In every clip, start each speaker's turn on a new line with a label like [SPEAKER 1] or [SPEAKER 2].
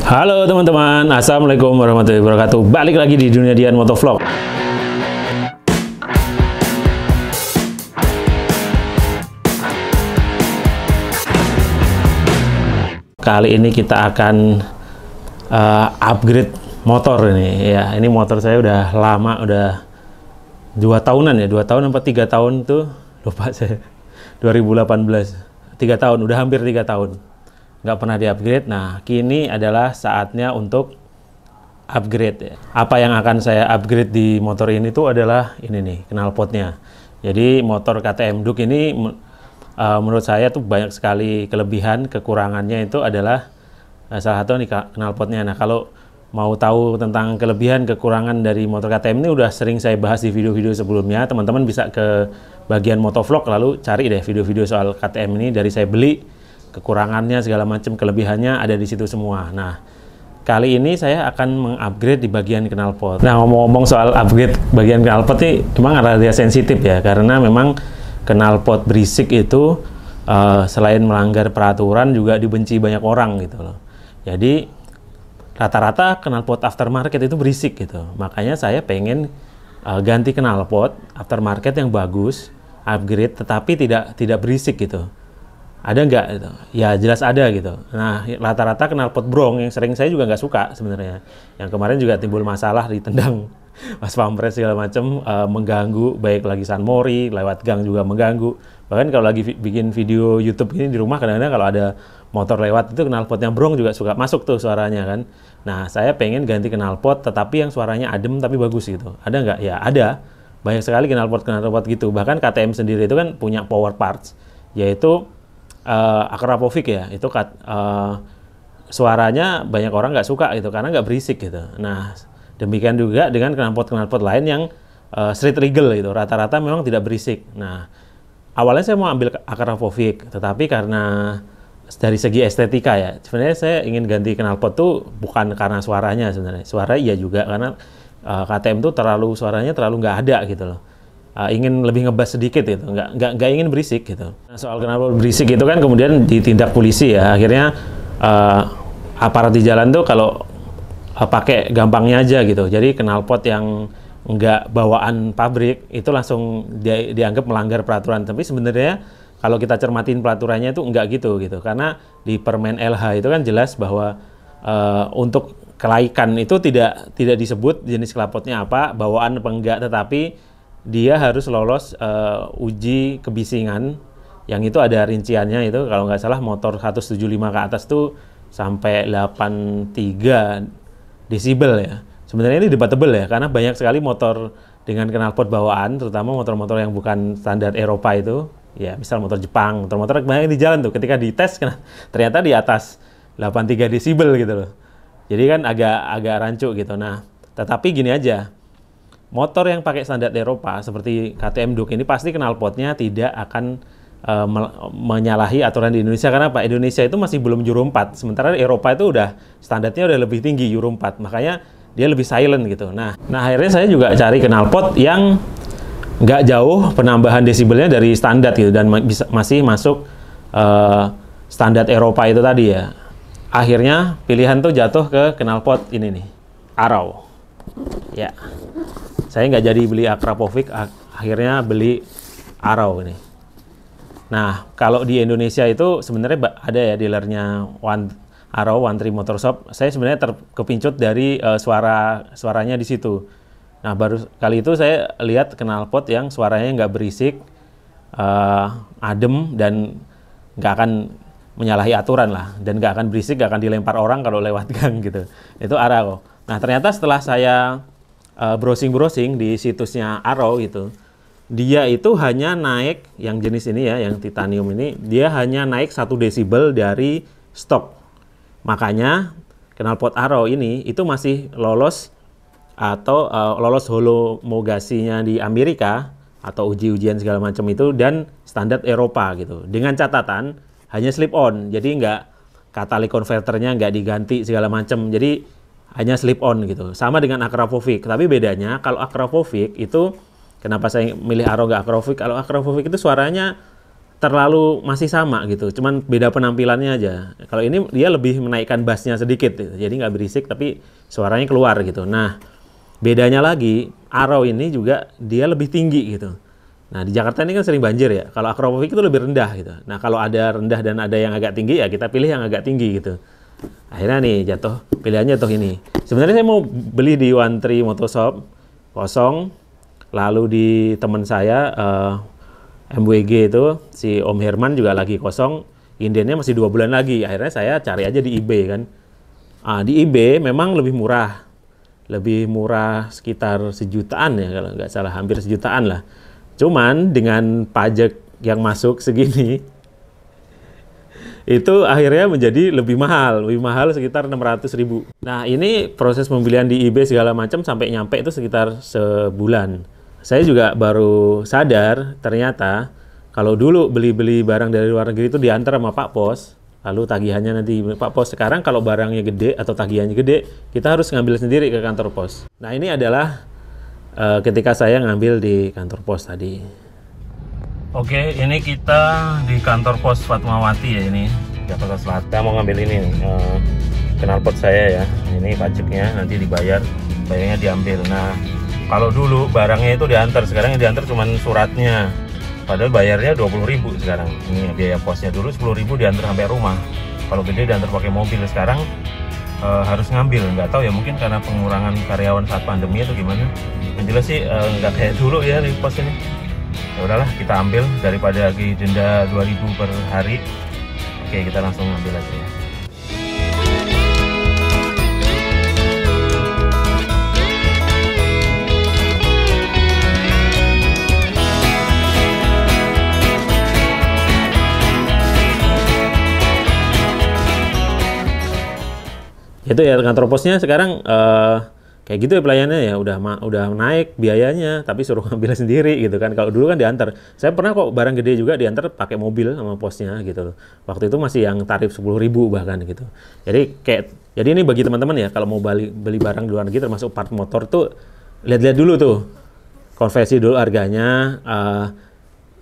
[SPEAKER 1] Halo teman-teman, Assalamualaikum warahmatullahi wabarakatuh. Balik lagi di Dunia Dian Motovlog. Kali ini kita akan upgrade motor ini. Ya, ini motor saya udah lama, udah 2 tahunan ya, 2 tahun apa 3 tahun tuh, lupa saya. 2018, 3 tahun, udah hampir 3 tahun. Nggak pernah di-upgrade. Nah, kini adalah saatnya untuk upgrade ya. Apa yang akan saya upgrade di motor ini tuh adalah ini nih, knalpotnya. Jadi motor KTM Duke ini menurut saya tuh banyak sekali kelebihan, kekurangannya itu adalah salah satu nih knalpotnya. Nah, kalau mau tahu tentang kelebihan, kekurangan dari motor KTM ini udah sering saya bahas di video-video sebelumnya. Teman-teman bisa ke bagian motovlog lalu cari deh video-video soal KTM ini dari saya beli. Kekurangannya segala macam, kelebihannya ada di situ semua. Nah, kali ini saya akan mengupgrade di bagian knalpot. Nah, ngomong-ngomong soal upgrade bagian knalpot ini memang rada sensitif ya, karena memang knalpot berisik itu selain melanggar peraturan juga dibenci banyak orang gitu loh. Jadi rata-rata knalpot aftermarket itu berisik gitu. Makanya saya pengen ganti knalpot aftermarket yang bagus, upgrade tetapi tidak berisik gitu. Ada nggak gitu? Ya jelas ada gitu. Nah, rata-rata knalpot brong yang sering saya juga nggak suka sebenarnya. Yang kemarin juga timbul masalah, ditendang pas pampres segala macam, mengganggu, baik lagi San Mori, lewat gang juga mengganggu. Bahkan kalau lagi bikin video YouTube ini di rumah, kadang-kadang kalau ada motor lewat itu knalpotnya brong juga suka masuk tuh suaranya kan. Nah, saya pengen ganti knalpot tetapi yang suaranya adem tapi bagus gitu. Ada nggak? Ya ada. Banyak sekali knalpot gitu. Bahkan KTM sendiri itu kan punya power parts, yaitu Akrapovic ya, itu suaranya banyak orang nggak suka gitu karena nggak berisik gitu. Nah, demikian juga dengan knalpot lain yang street legal gitu, rata-rata memang tidak berisik. Nah, awalnya saya mau ambil Akrapovic, tetapi karena dari segi estetika ya, sebenarnya saya ingin ganti knalpot tuh bukan karena suaranya sebenarnya. Suara iya juga, karena KTM tuh suaranya terlalu nggak ada gitu loh. Ingin lebih ngebas sedikit gitu, nggak ingin berisik gitu. Nah, soal kenapa berisik itu kan kemudian ditindak polisi ya, akhirnya aparat di jalan tuh kalau pakai gampangnya aja gitu. Jadi knalpot yang nggak bawaan pabrik itu langsung dianggap melanggar peraturan. Tapi sebenarnya kalau kita cermatin peraturannya itu nggak gitu, karena di Permen LH itu kan jelas bahwa untuk kelaikan itu tidak disebut jenis knalpotnya apa, bawaan apa enggak, tetapi dia harus lolos uji kebisingan yang itu ada rinciannya. Itu kalau nggak salah motor 175 ke atas tuh sampai 83 desibel ya. Sebenarnya ini debatable ya, karena banyak sekali motor dengan knalpot bawaan, terutama motor-motor yang bukan standar Eropa itu ya, misal motor Jepang, motor-motor banyak di jalan tuh ketika dites ternyata di atas 83 desibel gitu loh. Jadi kan agak rancu gitu. Nah, tetapi gini aja, motor yang pakai standar Eropa seperti KTM Duke ini pasti knalpotnya tidak akan menyalahi aturan di Indonesia. Karena apa? Indonesia itu masih belum Euro 4, sementara Eropa itu udah standarnya udah lebih tinggi Euro 4, makanya dia lebih silent gitu. Nah akhirnya saya juga cari knalpot yang nggak jauh penambahan desibelnya dari standar gitu, dan masih masuk standar Eropa itu tadi ya. Akhirnya pilihan tuh jatuh ke knalpot ini nih, Arrow ya. Saya nggak jadi beli Akrapovic, akhirnya beli Arrow ini. Nah, kalau di Indonesia itu sebenarnya ada ya dealernya Arrow, One Tree Motorshop. Saya sebenarnya terkepincut dari suaranya di situ. Nah, baru kali itu saya lihat knalpot yang suaranya nggak berisik, adem, dan nggak akan menyalahi aturan lah, dan nggak akan berisik, nggak akan dilempar orang kalau lewat gang gitu. Itu Arrow. Nah, ternyata setelah saya browsing di situsnya Arrow itu, dia itu hanya naik yang jenis ini ya, yang titanium ini, dia hanya naik 1 desibel dari stok. Makanya knalpot Arrow ini itu masih lolos atau lolos homologasinya di Amerika atau uji-ujian segala macam itu, dan standar Eropa gitu. Dengan catatan hanya slip on, jadi nggak catalytic converternya nggak diganti segala macam. Jadi hanya slip on gitu, sama dengan Akrapovic. Tapi bedanya kalau Akrapovic itu, kenapa saya milih Arrow nggak Akrapovic? Kalau Akrapovic itu suaranya terlalu masih sama gitu, cuman beda penampilannya aja. Kalau ini dia lebih menaikkan bassnya sedikit gitu. Jadi nggak berisik tapi suaranya keluar gitu. Nah, bedanya lagi Arrow ini juga dia lebih tinggi gitu. Nah, di Jakarta ini kan sering banjir ya. Kalau Acropovic itu lebih rendah gitu. Nah, kalau ada rendah dan ada yang agak tinggi ya kita pilih yang agak tinggi gitu. Akhirnya nih jatuh pilihannya tuh ini. Sebenarnya saya mau beli di One Tree Motoshop kosong, lalu di teman saya MWG itu si Om Herman juga lagi kosong, indiannya masih 2 bulan lagi. Akhirnya saya cari aja di eBay kan. Di eBay memang lebih murah sekitar 1 jutaan ya kalau nggak salah, hampir 1 jutaan lah. Cuman dengan pajak yang masuk segini itu akhirnya menjadi lebih mahal sekitar 600.000. Nah, ini proses pembelian di eBay segala macam sampai nyampe itu sekitar sebulan. Saya juga baru sadar ternyata kalau dulu beli barang dari luar negeri itu diantar sama Pak Pos, lalu tagihannya nanti Pak Pos. Sekarang kalau barangnya gede atau tagihannya gede, kita harus ngambil sendiri ke kantor pos. Nah, ini adalah ketika saya ngambil di kantor pos tadi. Oke, ini kita di kantor pos Fatmawati ya, ini Jakarta Selatan. Mau ngambil ini nih, knalpot saya ya. Ini pajaknya nanti bayarnya diambil. Nah, kalau dulu barangnya itu diantar, sekarang yang diantar cuma suratnya. Padahal bayarnya 20.000 sekarang. Ini biaya posnya dulu 10.000 diantar sampai rumah. Kalau gede diantar pakai mobil. Sekarang harus ngambil. Nggak tahu ya, mungkin karena pengurangan karyawan saat pandemi atau gimana. Yang jelas sih nggak kayak dulu ya di pos ini. Ya udahlah, kita ambil daripada lagi denda 2.000 per hari. Oke, kita langsung ambil aja ya. Itu ya, kantor posnya sekarang kayak gitu ya pelayanannya ya, udah naik biayanya tapi suruh ngambil sendiri gitu kan. Kalau dulu kan diantar. Saya pernah kok barang gede juga diantar pakai mobil sama posnya gitu loh. Waktu itu masih yang tarif 10.000 bahkan gitu. Jadi ini bagi teman-teman ya, kalau mau beli barang di luar negeri termasuk part motor tuh lihat-lihat dulu tuh. Konversi dulu harganya,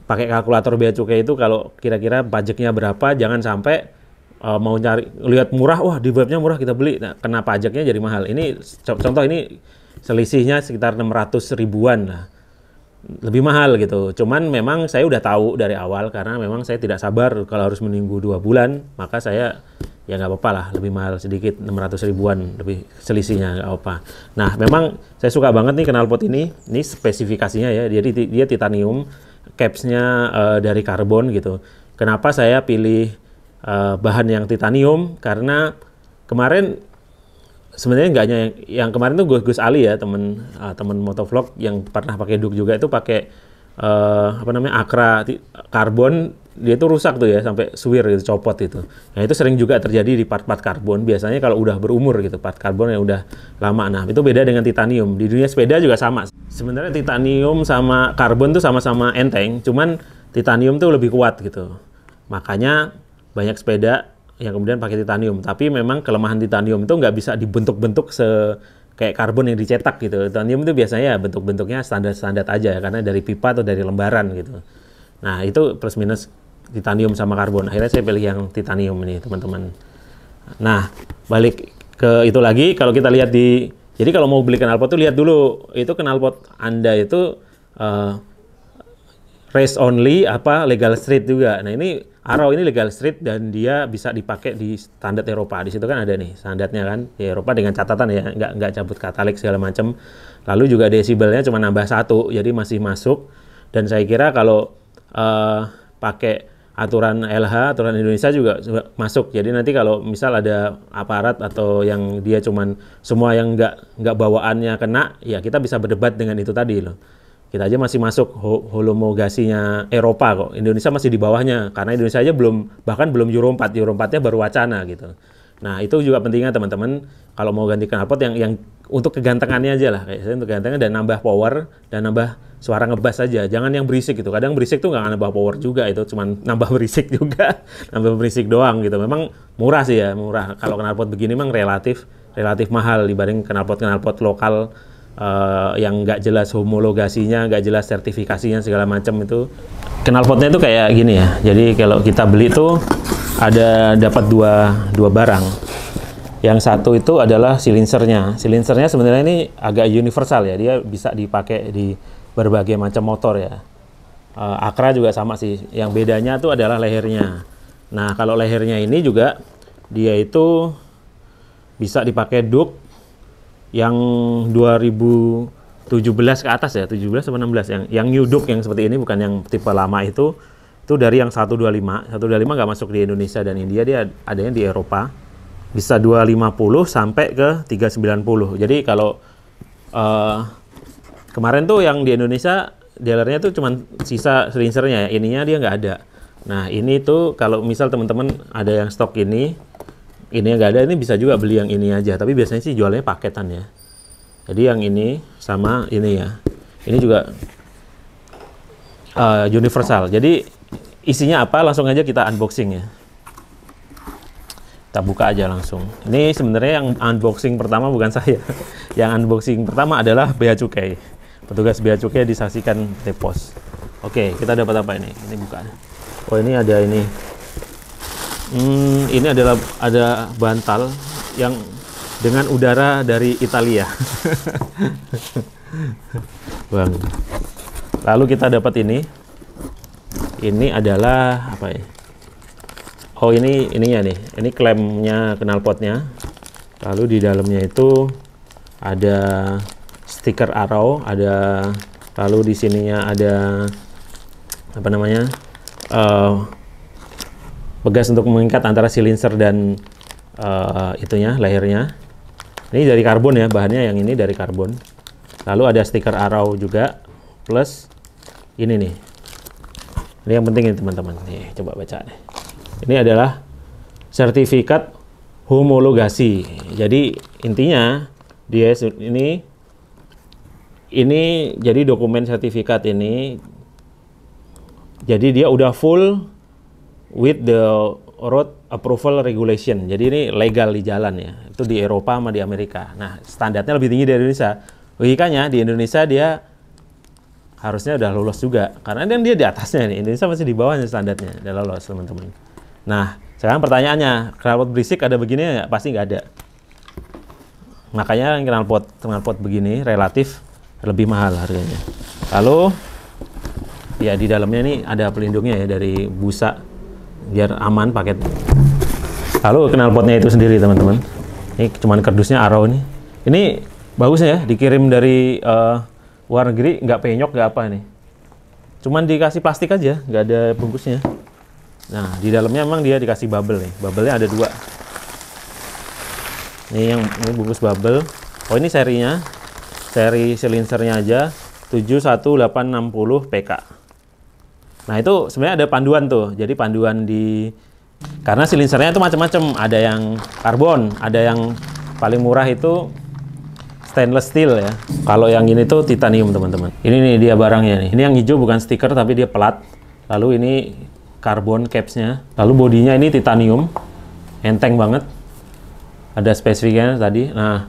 [SPEAKER 1] pakai kalkulator bea cukai itu kalau kira-kira pajaknya berapa, jangan sampai mau cari lihat murah, wah di webnya murah kita beli, nah kena pajaknya jadi mahal. Ini contoh, ini selisihnya sekitar 600.000-an lah, lebih mahal gitu. Cuman memang saya udah tahu dari awal karena memang saya tidak sabar kalau harus menunggu 2 bulan, maka saya ya nggak apa-apa lah, lebih mahal sedikit, 600.000-an lebih selisihnya, nggak apa. Nah, memang saya suka banget nih knalpot ini spesifikasinya ya, dia titanium, capsnya dari karbon gitu. Kenapa saya pilih bahan yang titanium? Karena kemarin sebenarnya nggak hanya yang kemarin tuh Gus Ali ya, temen motovlog yang pernah pakai Duk juga, itu pakai Acra karbon, dia tuh rusak tuh ya sampai suwir gitu, copot itu. Nah, itu sering juga terjadi di part-part karbon biasanya kalau udah berumur gitu, part karbon yang udah lama. Nah, itu beda dengan titanium. Di dunia sepeda juga sama. Sebenarnya titanium sama karbon tuh sama-sama enteng, cuman titanium tuh lebih kuat gitu. Makanya banyak sepeda yang kemudian pakai titanium. Tapi memang kelemahan titanium itu nggak bisa dibentuk-bentuk kayak karbon yang dicetak gitu. Titanium itu biasanya bentuk-bentuknya standar-standar aja karena dari pipa atau dari lembaran gitu. Nah, itu plus minus titanium sama karbon. Akhirnya saya pilih yang titanium ini, teman-teman. Nah, balik ke itu lagi, kalau kita lihat jadi kalau mau beli knalpot tuh lihat dulu itu knalpot Anda itu race only apa legal street juga. Nah, ini Arrow ini legal street dan dia bisa dipakai di standar Eropa. Di situ kan ada nih standarnya kan di Eropa dengan catatan ya, nggak cabut katalik segala macam. Lalu juga desibelnya cuma nambah 1, jadi masih masuk. Dan saya kira kalau pakai aturan LH, aturan Indonesia juga masuk. Jadi nanti kalau misal ada aparat atau yang dia cuman semua yang nggak bawaannya kena, ya kita bisa berdebat dengan itu tadi loh. Kita aja masih masuk homologasinya Eropa kok. Indonesia masih di bawahnya karena Indonesia aja bahkan belum Euro 4. Euro 4-nya baru wacana gitu. Nah, itu juga pentingnya teman-teman kalau mau ganti knalpot yang untuk kegantengannya aja lah, kayak saya untuk kegantengan dan nambah power dan nambah suara ngebass aja. Jangan yang berisik gitu. Kadang berisik tuh nggak nambah power juga, itu cuman nambah berisik juga, nambah berisik doang gitu. Memang murah sih ya, murah. Kalau knalpot begini memang relatif mahal dibanding knalpot lokal yang nggak jelas homologasinya, nggak jelas sertifikasinya segala macam itu. Knalpotnya itu kayak gini ya. Jadi kalau kita beli itu ada dapat dua barang. Yang satu itu adalah silinsernya. Silinsernya sebenarnya ini agak universal ya. Dia bisa dipakai di berbagai macam motor ya. Acra juga sama sih. Yang bedanya itu adalah lehernya. Nah, kalau lehernya ini juga dia itu bisa dipakai duct yang 2017 ke atas ya, 17 atau 16 yang new duct yang seperti ini, bukan yang tipe lama itu dari yang 125 nggak masuk di Indonesia dan India, dia adanya di Eropa. Bisa 250 sampai ke 390. Jadi kalau kemarin tuh yang di Indonesia dealernya tuh cuman sisa silinsernya ya, ininya dia nggak ada. Nah ini tuh kalau misal teman-teman ada yang stok ini nggak ada, ini bisa juga beli yang ini aja. Tapi biasanya sih jualnya paketan ya. Jadi yang ini sama ini ya. Ini juga universal. Jadi isinya apa? Langsung aja kita unboxing ya. Kita buka aja langsung. Ini sebenarnya yang unboxing pertama bukan saya. Yang unboxing pertama adalah bea cukai. Petugas bea cukai disaksikan di pos. Oke, kita dapat apa ini? Ini buka. Oh, ini ada ini. Ini adalah ada bantal yang dengan udara dari Italia. Bang. Lalu kita dapat ini. Ini adalah apa ya? Oh, ininya nih. Ini klemnya knalpotnya. Lalu di dalamnya itu ada stiker arrow, lalu di sininya ada apa namanya? Pegas untuk mengikat antara silinser dan itunya, lehernya. Ini dari karbon ya, bahannya yang ini dari karbon. Lalu ada stiker arrow juga, plus ini nih. Ini yang penting ini teman-teman. Nih, coba baca nih. Ini adalah sertifikat homologasi. Jadi intinya dia ini jadi dokumen sertifikat ini. Jadi dia udah full with the road approval regulation. Jadi ini legal di jalan ya. Itu di Eropa sama di Amerika. Nah, standarnya lebih tinggi dari Indonesia. Logikanya di Indonesia dia harusnya udah lolos juga. Karena dia di atasnya nih. Indonesia masih di bawahnya standarnya. Udah lolos teman-teman. Nah, sekarang pertanyaannya, knalpot berisik ada begini ya? Pasti nggak ada. Makanya knalpot begini relatif lebih mahal harganya. Lalu, ya di dalamnya ini ada pelindungnya ya dari busa, biar aman paket. Lalu knalpotnya itu sendiri teman-teman. Ini cuman kardusnya arrow nih. Ini bagus ya, dikirim dari luar negeri, nggak penyok, nggak apa nih. Cuman dikasih plastik aja, nggak ada bungkusnya. Nah, di dalamnya emang dia dikasih bubble nih. Bubble-nya ada 2. Ini bungkus bubble. Oh, ini serinya. Seri silinsernya aja 71860 PK. Nah, itu sebenarnya ada panduan tuh. Jadi panduan karena silinsernya itu macam-macam. Ada yang karbon, ada yang paling murah itu stainless steel ya. Kalau yang ini tuh titanium teman-teman. Ini nih dia barangnya nih. Ini yang hijau bukan stiker tapi dia pelat. Lalu ini karbon capsnya, lalu bodinya ini titanium, enteng banget, ada spesifikasinya tadi. Nah,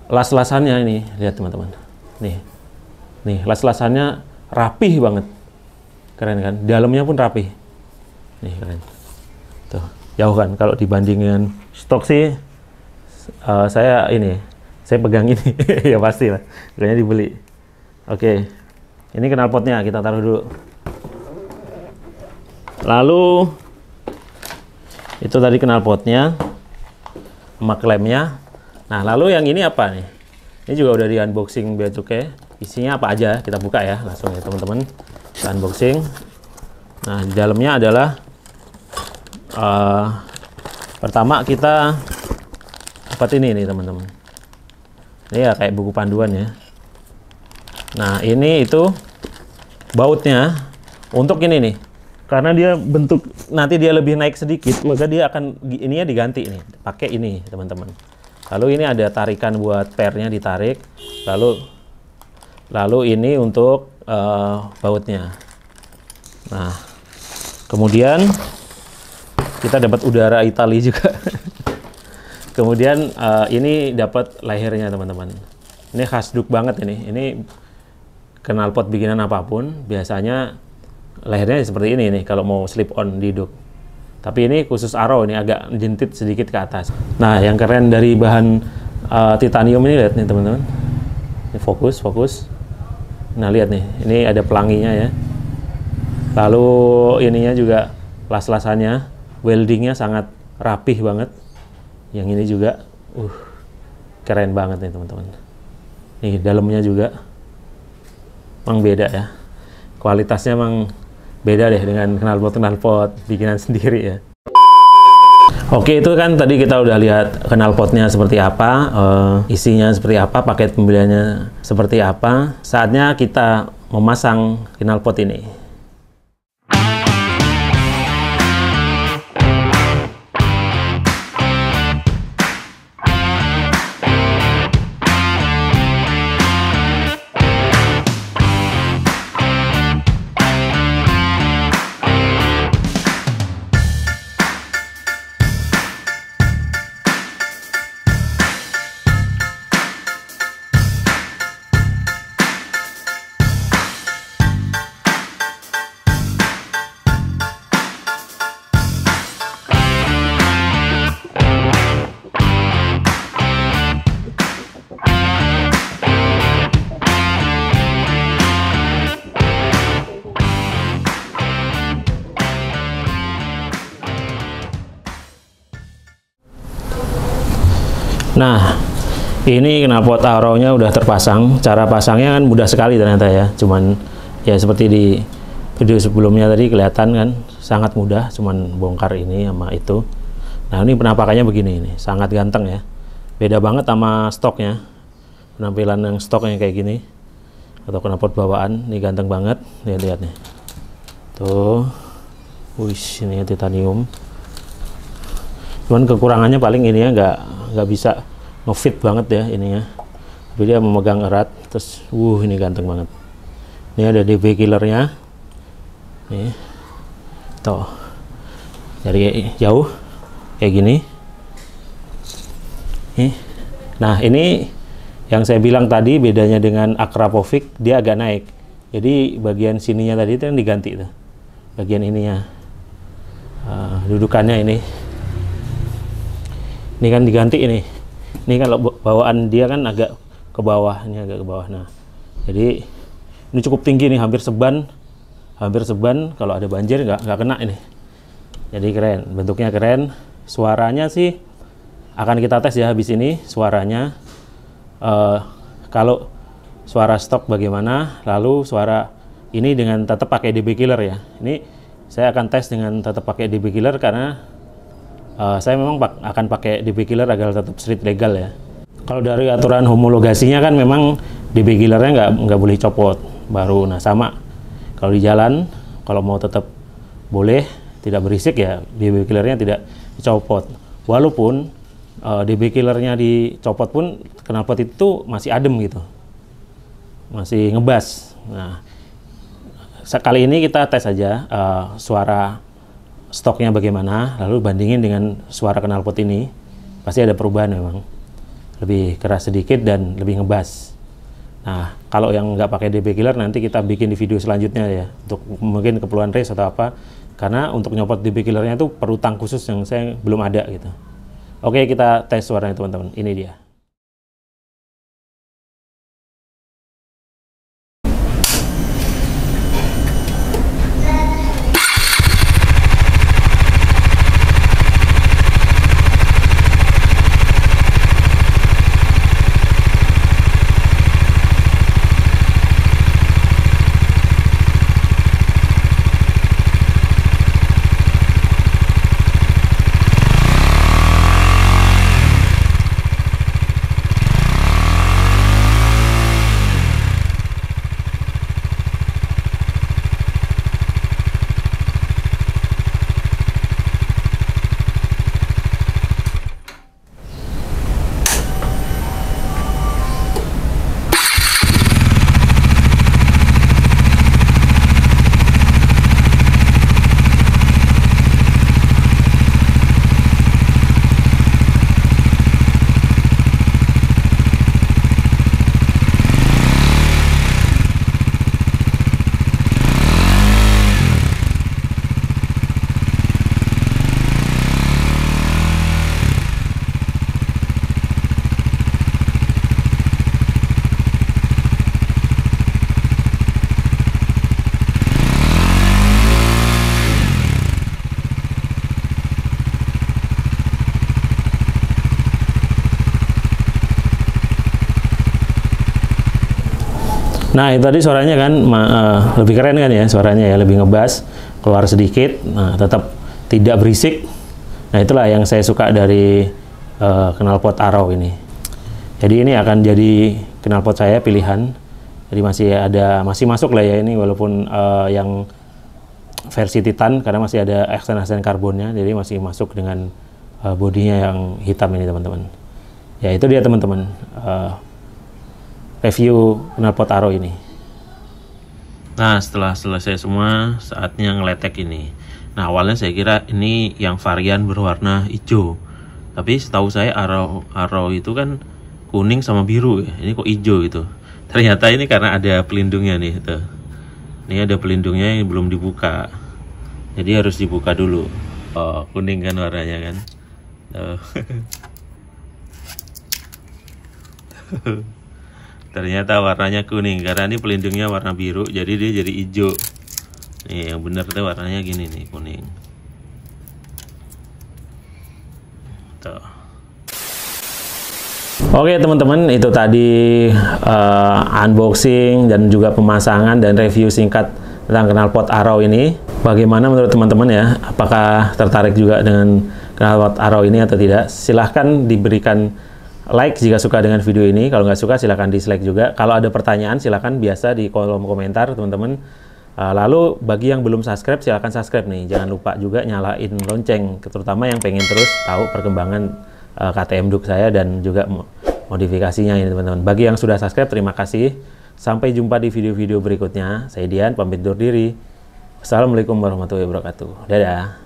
[SPEAKER 1] las-lasannya ini, lihat teman-teman, nih las-lasannya rapih banget, keren kan, dalamnya pun rapih, nih keren, tuh, jauh kan, kalau dibandingin stok sih, saya pegang ini, ya pasti lah, kayaknya dibeli. Oke, ini knalpotnya kita taruh dulu. Lalu itu tadi knalpotnya sama klemnya. Nah, lalu yang ini apa nih? Ini juga udah di unboxing bea cukai. Isinya apa aja? Kita buka ya langsung ya teman-teman. Kita unboxing. Nah, di dalamnya adalah pertama kita dapat ini nih teman-teman. Ini ya kayak buku panduan ya. Nah, ini itu bautnya untuk ini nih. Karena dia bentuk nanti dia lebih naik sedikit, maka dia akan ininya diganti nih, pakai ini teman-teman. Lalu ini ada tarikan buat pernya ditarik, lalu ini untuk bautnya. Nah, kemudian kita dapat udara Italia juga. Kemudian ini dapat lehernya teman-teman. Ini khasduk banget ini. Ini knalpot bikinan apapun, biasanya lehernya seperti ini nih kalau mau slip on di duk. Tapi ini khusus Arrow, ini agak jentit sedikit ke atas. Nah, yang keren dari bahan titanium ini, lihat nih teman-teman. Ini fokus. Nah, lihat nih, ini ada pelanginya ya. Lalu ininya juga las-lasannya, weldingnya sangat rapih banget. Yang ini juga, keren banget nih teman-teman. Nih dalamnya juga, emang beda ya. Kualitasnya emang beda deh dengan knalpot bikinan sendiri ya. Oke, itu kan tadi kita udah lihat knalpotnya seperti apa, isinya seperti apa, paket pembeliannya seperti apa. Saatnya kita memasang knalpot ini. Nah, ini knalpot Arrow-nya udah terpasang. Cara pasangnya kan mudah sekali ternyata ya. Cuman ya seperti di video sebelumnya tadi kelihatan kan sangat mudah. Cuman bongkar ini sama itu. Nah, ini penampakannya begini ini, sangat ganteng ya. Beda banget sama stoknya. Penampilan yang stoknya kayak gini atau knalpot bawaan, ini ganteng banget. Lihat nih. Tuh. Wih, ini titanium. Cuman kekurangannya paling ini ya nggak bisa ngefit banget ya ininya. Tapi dia memegang erat. Terus, ini ganteng banget. Ini ada DB killernya. Nih, tuh dari jauh kayak gini. Nih. Nah, ini yang saya bilang tadi bedanya dengan Akrapovic, dia agak naik. Jadi bagian sininya tadi itu yang diganti tuh. Bagian ininya, dudukannya ini kan diganti ini. Ini kalau bawaan dia kan agak ke bawah, ini agak ke bawah. Nah, jadi ini cukup tinggi nih, hampir seban. Kalau ada banjir nggak kena ini. Jadi keren, bentuknya keren. Suaranya sih akan kita tes ya habis ini suaranya. Kalau suara stok bagaimana, lalu suara ini dengan tetap pakai DB killer ya. Ini saya akan tes dengan tetap pakai DB killer karena saya memang akan pakai DB killer agar tetap street legal ya. Kalau dari aturan homologasinya kan memang DB killernya nggak boleh copot baru. Nah, sama kalau di jalan, kalau mau tetap boleh tidak berisik ya, DB killernya tidak dicopot. Walaupun DB killernya dicopot pun knalpot itu masih adem gitu, masih ngebas. Nah, kali ini kita tes aja suara stoknya bagaimana, lalu bandingin dengan suara knalpot ini. Pasti ada perubahan memang, lebih keras sedikit dan lebih ngebas. Nah, kalau yang nggak pakai DB killer nanti kita bikin di video selanjutnya ya, untuk mungkin keperluan race atau apa, karena untuk nyopot DB killernya itu perlu tang khusus yang saya belum ada gitu. Oke, kita tes suaranya teman-teman, ini dia. Nah, itu tadi suaranya kan lebih keren kan ya, suaranya ya, lebih ngebass, keluar sedikit, nah tetap tidak berisik. Nah, itulah yang saya suka dari knalpot Arrow ini. Jadi ini akan jadi knalpot saya pilihan. Jadi masih masuk lah ya ini, walaupun yang versi Titan karena masih ada aksen-aksen karbonnya, jadi masih masuk dengan bodinya yang hitam ini teman-teman. Ya itu dia teman-teman. Review knalpot Arrow ini. Nah, setelah selesai semua, saatnya ngeletek ini. Nah, awalnya saya kira ini yang varian berwarna hijau. Tapi setahu saya Arrow itu kan kuning sama biru ya. Ini kok hijau gitu. Ternyata ini karena ada pelindungnya nih. Tuh. Ini ada pelindungnya yang belum dibuka. Jadi harus dibuka dulu. Oh, kuning kan warnanya kan. Tuh. Ternyata warnanya kuning karena ini pelindungnya warna biru, jadi dia jadi hijau. Nih yang bener tuh warnanya gini nih, kuning. Tuh. Oke teman-teman, itu tadi unboxing dan juga pemasangan dan review singkat tentang knalpot Arrow ini. Bagaimana menurut teman-teman ya? Apakah tertarik juga dengan knalpot Arrow ini atau tidak? Silahkan diberikan like jika suka dengan video ini. Kalau nggak suka silahkan dislike juga. Kalau ada pertanyaan silahkan biasa di kolom komentar teman-teman. Lalu bagi yang belum subscribe silahkan subscribe nih. Jangan lupa juga nyalain lonceng, terutama yang pengen terus tahu perkembangan KTM Duke saya dan juga modifikasinya ini teman-teman. Bagi yang sudah subscribe terima kasih. Sampai jumpa di video-video berikutnya. Saya Dian pamit undur diri. Assalamualaikum warahmatullahi wabarakatuh. Dadah.